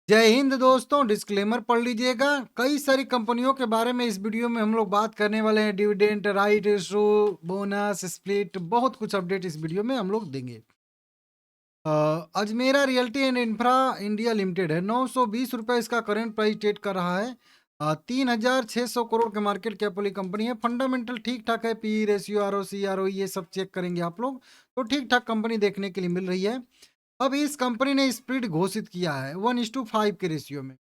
जय हिंद दोस्तों। डिस्क्लेमर पढ़ लीजिएगा। कई सारी कंपनियों के बारे में इस वीडियो में हम लोग बात करने वाले हैं। Dividend, right issue, bonus, split, बहुत कुछ अपडेट इस वीडियो में हम लोग देंगे। Ajmera realty and infra India limited है, 920 रुपये इसका करंट प्राइस ट्रेड कर रहा है। 3,600 करोड़ के मार्केट कैप वाली कंपनी है। फंडामेंटल ठीक ठाक है। पी रेशियो, आरओसी, आरओई ये सब चेक करेंगे आप लोग तो ठीक ठाक कंपनी देखने के लिए मिल रही है। अब इस कंपनी ने स्प्लिट घोषित किया है 1:5 के रेशियो में।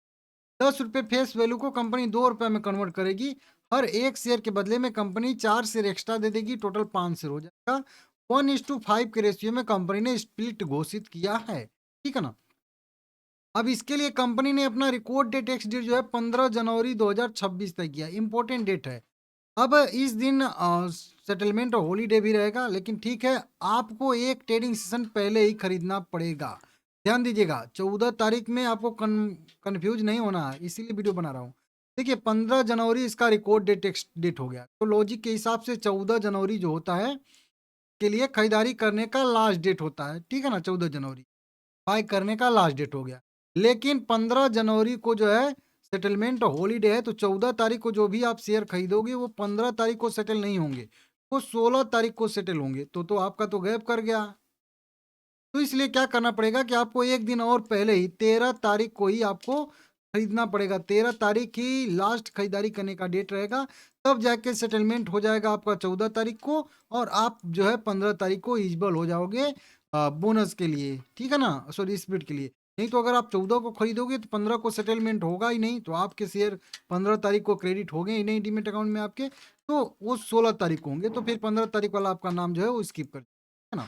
10 रुपये फेस वैल्यू को कंपनी 2 रुपये में कन्वर्ट करेगी। हर एक शेयर के बदले में कंपनी 4 शेयर एक्स्ट्रा दे देगी। टोटल 5 शेयर हो जाएगा। 1:5 के रेशियो में कंपनी ने स्प्लिट घोषित किया है। ठीक है ना। अब इसके लिए कंपनी ने अपना रिकॉर्ड डेट एक्स डेट जो है 15 जनवरी 2026 तय किया। इंपॉर्टेंट डेट है। अब इस दिन सेटलमेंट और हॉलीडे भी रहेगा, लेकिन ठीक है, आपको एक ट्रेडिंग सेशन पहले ही खरीदना पड़ेगा। ध्यान दीजिएगा, 14 तारीख में आपको कंफ्यूज नहीं होना है, इसीलिए वीडियो बना रहा हूँ। देखिए, 15 जनवरी इसका रिकॉर्ड डेट हो गया, तो लॉजिक के हिसाब से 14 जनवरी जो होता है के लिए खरीदारी करने का लास्ट डेट होता है। ठीक है ना, 14 जनवरी बाय करने का लास्ट डेट हो गया। लेकिन 15 जनवरी को जो है सेटलमेंट हॉलीडे है, तो 14 तारीख को जो भी आप शेयर खरीदोगे वो 15 तारीख को सेटल नहीं होंगे, वो 16 तारीख को सेटल होंगे। तो आपका तो गैप कर गया। तो इसलिए क्या करना पड़ेगा कि आपको एक दिन और पहले ही 13 तारीख को ही आपको खरीदना पड़ेगा। 13 तारीख ही लास्ट खरीदारी करने का डेट रहेगा। तब जाके सेटलमेंट हो जाएगा आपका 14 तारीख को, और आप जो है 15 तारीख को एलिजिबल हो जाओगे बोनस के लिए। ठीक है ना, सॉरी स्प्लिट के लिए। नहीं तो अगर आप 14 को खरीदोगे तो 15 को सेटलमेंट होगा ही नहीं, तो आपके शेयर 15 तारीख को क्रेडिट हो गए ही नहीं डीमेट अकाउंट में आपके, तो वो 16 तारीख को होंगे। तो फिर 15 तारीख वाला आपका नाम जो है वो स्किप कर, है ना।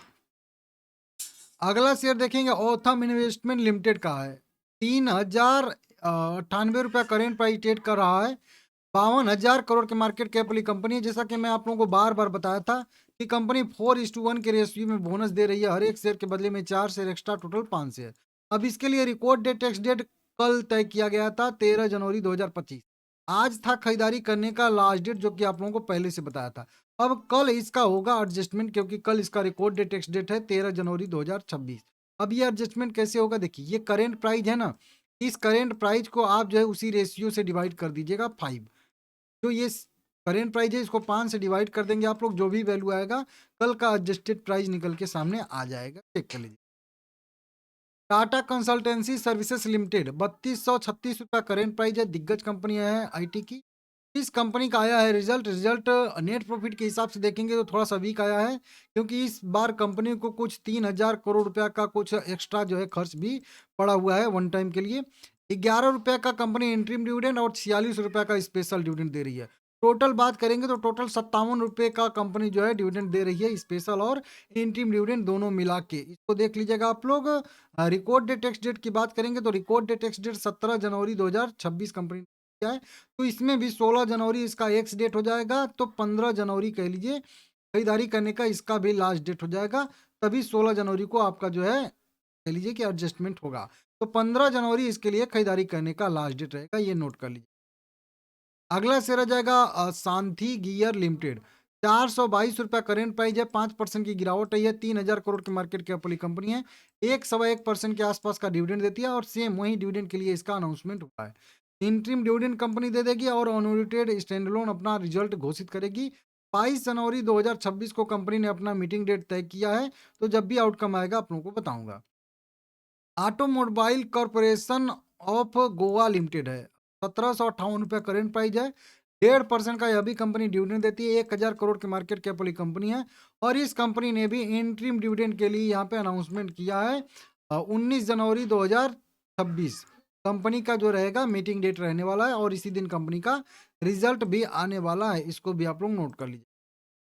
अगला शेयर देखेंगे, ओथम इन्वेस्टमेंट लिमिटेड का है। 3,098 रुपया करेंट प्राइस ट्रेड कर रहा है। 52,000 करोड़ के मार्केट कैप वाली कंपनी है। जैसा कि मैं आप लोगों को बार बार बताया था कि कंपनी 4:1 के रेशियो में बोनस दे रही है। हर एक शेयर के बदले में 4 शेयर एक्स्ट्रा, टोटल 5 शेयर। अब इसके लिए रिकॉर्ड डेट टेक्स डेट कल तय किया गया था, 13 जनवरी 2025। आज था खरीदारी करने का लास्ट डेट, जो कि आप लोगों को पहले से बताया था। अब कल इसका होगा एडजस्टमेंट, क्योंकि कल इसका रिकॉर्ड डेट टेक्स डेट है 13 जनवरी 2026। अब ये एडजस्टमेंट कैसे होगा, देखिए, ये करेंट प्राइस है ना, इस करेंट प्राइस को आप जो है उसी रेशियो से डिवाइड कर दीजिएगा 5। जो ये करेंट प्राइस है इसको 5 से डिवाइड कर देंगे आप लोग, जो भी वैल्यू आएगा कल का एडजस्टेड प्राइस निकल के सामने आ जाएगा। चेक कर लीजिए। टाटा कंसल्टेंसी सर्विसेज लिमिटेड 3236 रुपया करेंट प्राइस है। दिग्गज कंपनी है आईटी की। इस कंपनी का आया है रिजल्ट नेट प्रॉफिट के हिसाब से देखेंगे तो थोड़ा सा वीक आया है, क्योंकि इस बार कंपनी को कुछ 3,000 करोड़ रुपया का कुछ एक्स्ट्रा जो है खर्च भी पड़ा हुआ है वन टाइम के लिए। 11 रुपया का कंपनी इंटरिम डिविडेंड और 46 रुपया का स्पेशल डिविडेंड दे रही है। टोटल बात करेंगे तो टोटल 57 रुपये का कंपनी जो है डिविडेंड दे रही है, स्पेशल और इंटरिम डिविडेंड दोनों मिला के। इसको देख लीजिएगा आप लोग। रिकॉर्ड डेट टेक्स डेट की बात करेंगे तो रिकॉर्ड डेट टेक्स डेट 17 जनवरी 2026 कंपनी ने किया है। तो इसमें भी 16 जनवरी इसका एक्स डेट हो जाएगा, तो 15 जनवरी कह लीजिए खरीदारी करने का इसका भी लास्ट डेट हो जाएगा। तभी 16 जनवरी को आपका जो है कह लीजिए कि एडजस्टमेंट होगा। तो 15 जनवरी इसके लिए खरीदारी करने का लास्ट डेट रहेगा, ये नोट कर लीजिए। अगला शेयर आ जाएगा शांति गियर लिमिटेड। 422 रुपया करेंट प्राइस है। 5% की गिरावट आई है। 3,000 करोड़ की मार्केट कैप वाली कंपनी है। 1.1% के आसपास का डिविडेंड देती है, और सेम वही डिविडेंड के लिए इसका अनाउंसमेंट हुआ है। इंटरिम डिविडेंड कंपनी दे देगी और अनऑडिटेड स्टैंडअलोन अपना रिजल्ट घोषित करेगी। 22 जनवरी 2026 को कंपनी ने अपना मीटिंग डेट तय किया है, तो जब भी आउटकम आएगा आप लोगों को बताऊंगा। Automobile corporation of Goa limited है। 1758 रुपया करेंट प्राइस है। 1.5% का यह भी कंपनी डिविडेंड देती है। 1,000 करोड़ की मार्केट कैप वाली कंपनी है, और इस कंपनी ने भी इंटरिम डिविडेंड के लिए यहाँ पे अनाउंसमेंट किया है। 19 जनवरी 2026 कंपनी का जो रहेगा मीटिंग डेट रहने वाला है, और इसी दिन कंपनी का रिजल्ट भी आने वाला है। इसको भी आप लोग नोट कर लीजिए।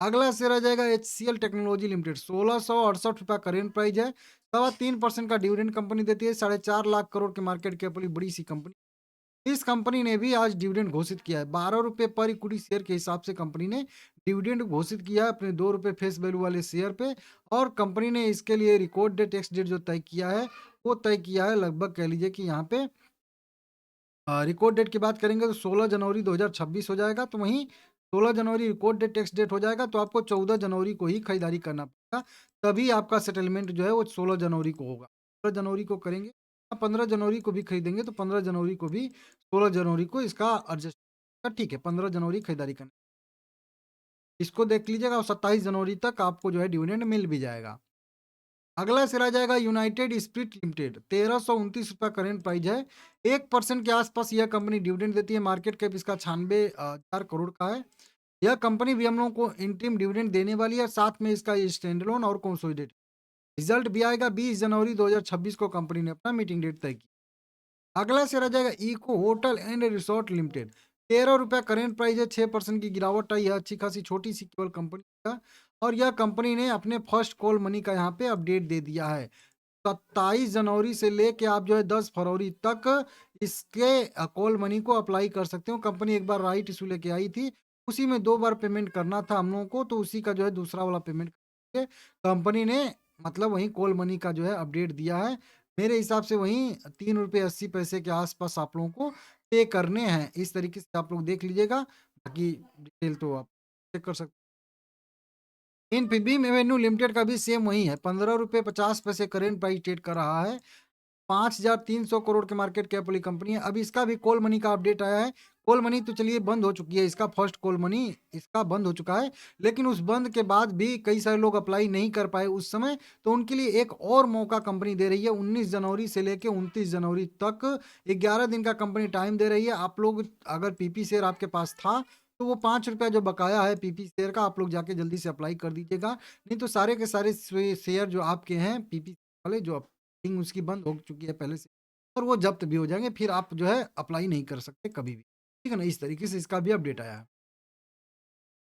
अगला शेयर आ जाएगा HCL टेक्नोलॉजी लिमिटेड। 1668 रुपया करेंट प्राइस है। 3.25% का डिविडेंड कंपनी देती है। 4.5 लाख करोड़ के मार्केट कैप वाली बड़ी सी कंपनी। इस कंपनी ने भी आज डिविडेंड घोषित किया है। 12 रुपये पर इक्विटी शेयर के हिसाब से कंपनी ने डिविडेंड घोषित किया है अपने 2 रुपये फेस वैल्यू वाले शेयर पे। और कंपनी ने इसके लिए रिकॉर्ड डेट एक्स डेट जो तय किया है वो तय किया है, लगभग कह लीजिए कि यहाँ पे रिकॉर्ड डेट की बात करेंगे तो 16 जनवरी 2026 हो जाएगा। तो वहीं 16 जनवरी रिकॉर्ड डेट टेक्स डेट हो जाएगा, तो आपको 14 जनवरी को ही खरीदारी करना पड़ेगा। तभी आपका सेटलमेंट जो है वो 16 जनवरी को होगा। 16 जनवरी को करेंगे 15 जनवरी को भी खरीदेंगे तो 15 जनवरी को भी 16 जनवरी को इसका एडजस्ट, ठीक है, 15 जनवरी खरीदारी करनी, इसको देख लीजिएगा और 27 जनवरी तक आपको जो है डिविडेंड मिल भी जाएगा। अगला शेयर आ जाएगा यूनाइटेड स्पिरिट लिमिटेड, 1329 रुपया करेंट प्राइस है। 1% के आसपास यह कंपनी डिविडेंड देती है। मार्केट कैप इसका 96,000 करोड़ का है। यह कंपनी भी हम लोगों को इंटरिम डिविडेंड देने वाली है, साथ में इसका स्टैंड अलोन और कंसोलिडेटेड रिजल्ट भी आएगा। 20 जनवरी 2026 को कंपनी ने अपना मीटिंग डेट तय की। अगला शेयर आ जाएगा eco hotel and resort limited, 13 रुपया करेंट प्राइस है। 6% की गिरावट आई है, अच्छी खासी छोटी सी केवल कंपनी का। और यह कंपनी ने अपने फर्स्ट कॉल मनी का यहाँ पे अपडेट दे दिया है। 27 जनवरी से लेके आप जो है 10 फरवरी तक इसके कॉल मनी को अप्लाई कर सकते हो। कंपनी एक बार राइट इशू लेके आई थी, उसी में 2 बार पेमेंट करना था हम लोगों को, तो उसी का जो है दूसरा वाला पेमेंट करके कंपनी ने मतलब वही कॉल मनी का जो है अपडेट दिया है। मेरे हिसाब से वही 3 रुपये 80 पैसे के आसपास आप लोगों को पे करने हैं। इस तरीके से आप लोग देख लीजिएगा, बाकी डिटेल तो आप चेक कर सकते। इन्फीबीम एवेन्यू लिमिटेड का भी सेम वही है, 15 रुपये 50 पैसे करेंट प्राइस ट्रेड कर रहा है। 5,300 करोड़ के मार्केट कैप वाली कंपनी है। अभी इसका भी कॉल मनी का अपडेट आया है। कॉल मनी तो चलिए बंद हो चुकी है, इसका फर्स्ट कॉल मनी इसका बंद हो चुका है, लेकिन उस बंद के बाद भी कई सारे लोग अप्लाई नहीं कर पाए उस समय, तो उनके लिए एक और मौका कंपनी दे रही है। 19 जनवरी से लेके 29 जनवरी तक 11 दिन का कंपनी टाइम दे रही है। आप लोग अगर पीपी शेयर आपके पास था तो वो 5 रुपया जो बकाया है पीपी शेयर का, आप लोग जाके जल्दी से अप्लाई कर दीजिएगा। नहीं तो सारे के सारे शेयर जो आपके हैं पीपी वाले, जो थिंग उसकी बंद हो चुकी है पहले से, और वो जब्त भी हो जाएंगे, फिर आप जो है अप्लाई नहीं कर सकते कभी भी, ठीक है ना। इस तरीके से इसका भी अपडेट आया है।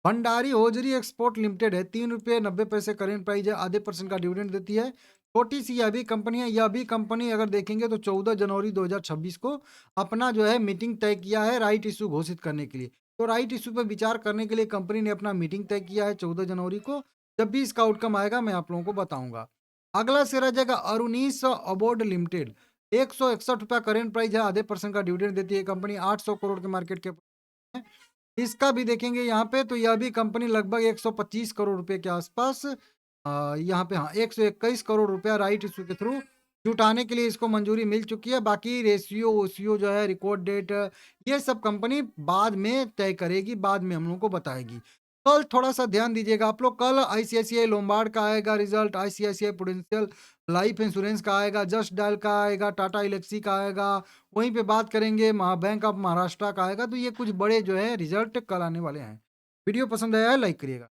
भंडारी होजरी एक्सपोर्ट लिमिटेड है, 3 रुपये 90 पैसे करेंट प्राइस है। आधे % का डिविडेंड देती है। छोटी सी यह भी कंपनी है। यह भी कंपनी अगर देखेंगे तो 14 जनवरी 2026 को अपना जो है मीटिंग तय किया है राइट इशू घोषित करने के लिए। तो राइट इशू पर विचार करने के लिए कंपनी ने अपना मीटिंग तय किया है 14 जनवरी को। जब भी इसका आउटकम आएगा मैं आप लोगों को बताऊंगा। अगला शेयर आ जाएगा अरुणीस अबोर्ड लिमिटेड, 161 रुपया करेंट प्राइस है। आधे % का डिविडेंड देती है कंपनी। 800 करोड़ के मार्केट कैप है। इसका भी देखेंगे यहाँ पे तो यह भी कंपनी लगभग 125 करोड़ रुपए के आसपास यहाँ पे, हाँ, 121 करोड़ रुपया राइट इशू के थ्रू जुटाने के लिए इसको मंजूरी मिल चुकी है। बाकी रेशियो ओशियो जो है, रिकॉर्ड डेट, ये सब कंपनी बाद में तय करेगी, बाद में हम लोग को बताएगी। कल थोड़ा सा ध्यान दीजिएगा आप लोग, कल आईसीआईसीआई लोम्बार्ड का आएगा result, ICICI prudential life insurance का आएगा, जस्ट डायल का आएगा, टाटा इलेक्सी का आएगा, वहीं पे बात करेंगे बैंक ऑफ महाराष्ट्र का आएगा। तो ये कुछ बड़े जो है रिजल्ट कल आने वाले हैं। वीडियो पसंद आया है लाइक करिएगा।